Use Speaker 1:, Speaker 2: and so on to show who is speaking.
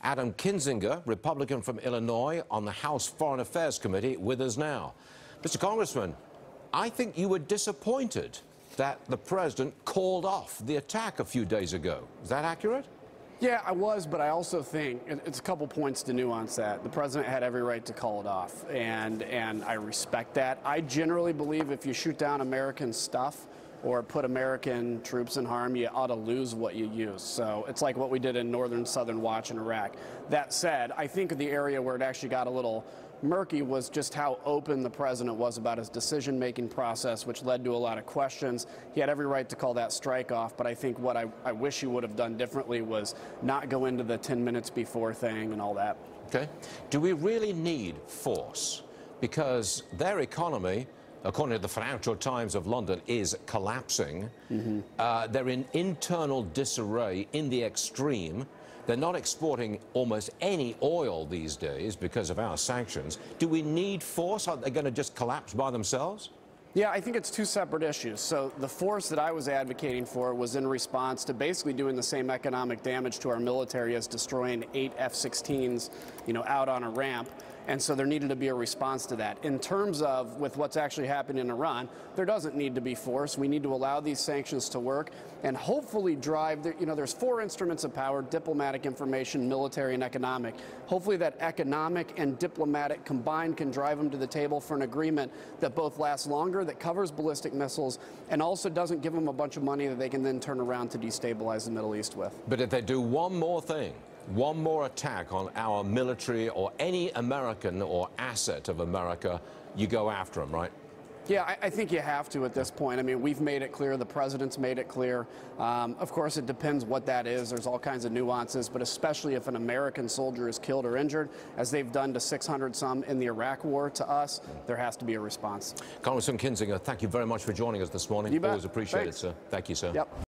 Speaker 1: Adam Kinzinger, Republican from Illinois, on the House Foreign Affairs Committee, with us now. Mr. Congressman, I think you were disappointed that the president called off the attack a few days ago. Is that accurate?
Speaker 2: Yeah, I was, but I also think it's a couple points to nuance that. The president had every right to call it off, and I respect that. I generally believe if you shoot down American stuff or put American troops in harm, you ought to lose what you use. So it's like what we did in Northern Southern Watch in Iraq. That said, I think the area where it actually got a little murky was just how open the president was about his decision-making process, which led to a lot of questions. He had every right to call that strike off, but I think what I wish he would have done differently was not go into the 10 minutes before thing and all that.
Speaker 1: Okay. Do we really need force? Because their economy, according to the Financial Times of London, is collapsing. They're in internal disarray in the extreme. They're not exporting almost any oil these days because of our sanctions. Do we need force? Are they going to just collapse by themselves?
Speaker 2: Yeah, I think it's two separate issues. So the force that I was advocating for was in response to basically doing the same economic damage to our military as destroying 8 F-16s, out on a ramp. And so there needed to be a response to that. In terms of with what's actually happening in Iran, there doesn't need to be force. We need to allow these sanctions to work and hopefully drive, there's 4 instruments of power: diplomatic, information, military, and economic. Hopefully that economic and diplomatic combined can drive them to the table for an agreement that both lasts longer, that covers ballistic missiles, and also doesn't give them a bunch of money that they can then turn around to destabilize the Middle East with.
Speaker 1: But if they do one more thing, one more attack on our military or any American or asset of America, you go after them, right?
Speaker 2: Yeah, I think you have to at this point. I mean, we've made it clear. The president's made it clear. Of course, it depends what that is. There's all kinds of nuances, but especially if an American soldier is killed or injured, as they've done to 600 some in the Iraq war to us, there has to be a response.
Speaker 1: Congressman Kinzinger, thank you very much for joining us this morning.
Speaker 2: You bet.
Speaker 1: Always appreciate
Speaker 2: Thanks.
Speaker 1: it, sir. Thank you, sir.
Speaker 2: Yep.